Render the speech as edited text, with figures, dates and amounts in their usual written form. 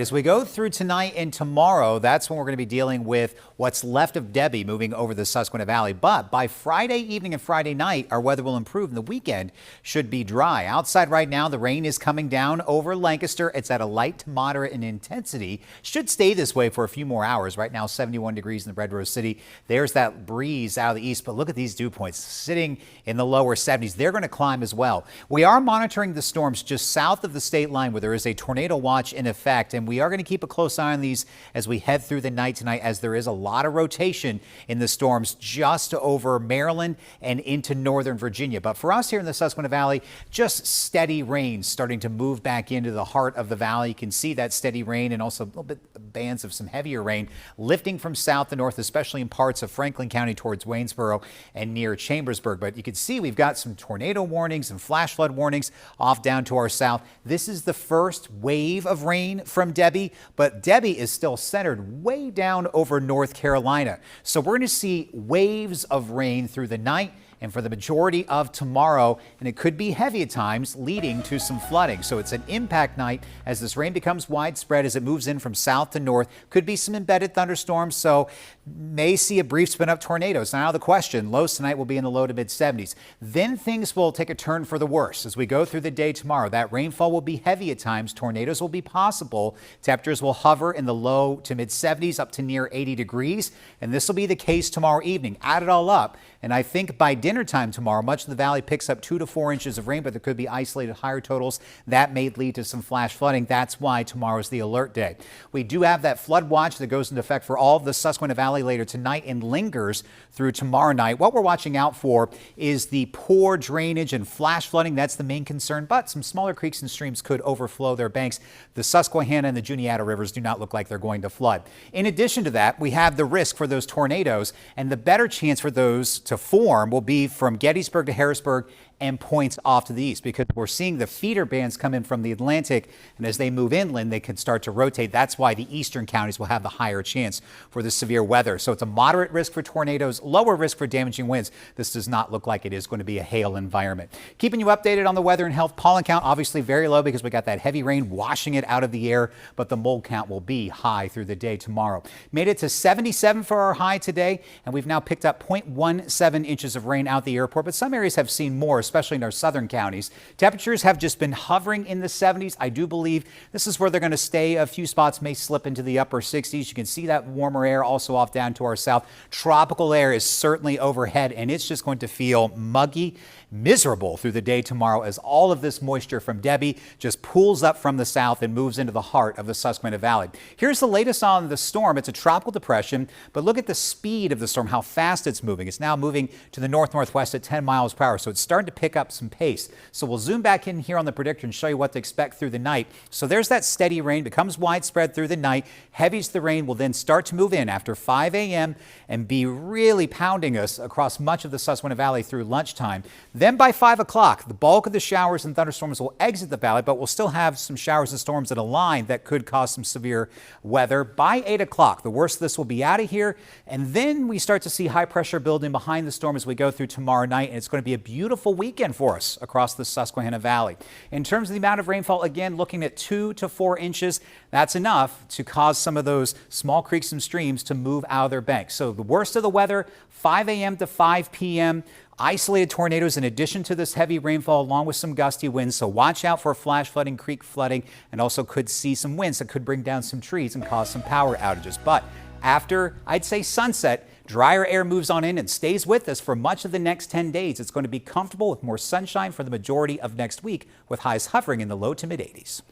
as we go through tonight and tomorrow, that's when we're going to be dealing with what's left of Debbie moving over the Susquehanna Valley. But by Friday evening and Friday night, our weather will improve and the weekend should be dry. Outside right now, the rain is coming down over Lancaster. It's at a light to moderate in intensity. Should stay this way for a few more hours. Right now, 71 degrees in the Red Rose City. There's that breeze out of the east. But look at these dew points sitting in the lower 70s. They're going to climb as well. We are monitoring the storms just south of the state line where there is a tornado watch in effect, and we are going to keep a close eye on these as we head through the night tonight, as there is a lot of rotation in the storms just over Maryland and into northern Virginia. But for us here in the Susquehanna Valley, just steady rain starting to move back into the heart of the valley. You can see that steady rain and also a little bit of bands of some heavier rain lifting from south to north, especially in parts of Franklin County towards Waynesboro and near Chambersburg. But you can see we've got some tornado warnings and flash flood warnings off down to our south. This is the first wave of rain from Debbie, but Debbie is still centered way down over North Carolina. So we're going to see waves of rain through the night and for the majority of tomorrow, and it could be heavy at times, leading to some flooding. So it's an impact night as this rain becomes widespread as it moves in from south to north. Could be some embedded thunderstorms, so may see a brief spin up tornadoes. Now the question, lows tonight will be in the low to mid 70s. Then things will take a turn for the worse as we go through the day tomorrow. That rainfall will be heavy at times. Tornadoes will be possible. Temperatures will hover in the low to mid 70s up to near 80 degrees. And this will be the case tomorrow evening. Add it all up, and I think by dinner time tomorrow, much of the valley picks up 2 to 4 inches of rain, but there could be isolated higher totals. That may lead to some flash flooding. That's why tomorrow's the alert day. We do have that flood watch that goes into effect for all of the Susquehanna Valley later tonight and lingers through tomorrow night. What we're watching out for is the poor drainage and flash flooding. That's the main concern, but some smaller creeks and streams could overflow their banks. The Susquehanna and the Juniata rivers do not look like they're going to flood. In addition to that, we have the risk for those tornadoes, and the better chance for those to form will be from Gettysburg to Harrisburg and points off to the east, because we're seeing the feeder bands come in from the Atlantic, and as they move inland, they can start to rotate. That's why the eastern counties will have the higher chance for the severe weather. So it's a moderate risk for tornadoes, lower risk for damaging winds. This does not look like it is going to be a hail environment. Keeping you updated on the weather and health. Pollen count obviously very low because we got that heavy rain washing it out of the air, but the mold count will be high through the day tomorrow. Made it to 77 for our high today, and we've now picked up 0.17 inches of rain out the airport, but some areas have seen more, especially in our southern counties. Temperatures have just been hovering in the 70s. I do believe this is where they're going to stay. A few spots may slip into the upper 60s. You can see that warmer air also off down to our south. Tropical air is certainly overhead, and it's just going to feel muggy, miserable through the day tomorrow as all of this moisture from Debbie just pools up from the south and moves into the heart of the Susquehanna Valley. Here's the latest on the storm. It's a tropical depression, but look at the speed of the storm, how fast it's moving. It's now moving to the north-northwest at 10 miles per hour, so it's starting to pick up some pace. So we'll zoom back in here on the predictor and show you what to expect through the night. So there's that steady rain, becomes widespread through the night. Heavies the rain will then start to move in after 5 a.m. and be really pounding us across much of the Susquehanna Valley through lunchtime. Then by 5 o'clock, the bulk of the showers and thunderstorms will exit the valley, but we'll still have some showers and storms that align that could cause some severe weather. By 8 o'clock, the worst of this will be out of here, and then we start to see high pressure building behind the storm as we go through tomorrow night, and it's going to be a beautiful weekend for us across the Susquehanna Valley. In terms of the amount of rainfall, again, looking at 2 to 4 inches, that's enough to cause some of those small creeks and streams to move out of their banks. So the worst of the weather, 5 a.m. to 5 p.m., isolated tornadoes in addition to this heavy rainfall along with some gusty winds. So watch out for flash flooding, creek flooding, and also could see some winds that could bring down some trees and cause some power outages. But after, I'd say, sunset, drier air moves on in and stays with us for much of the next 10 days. It's going to be comfortable with more sunshine for the majority of next week, with highs hovering in the low to mid 80s.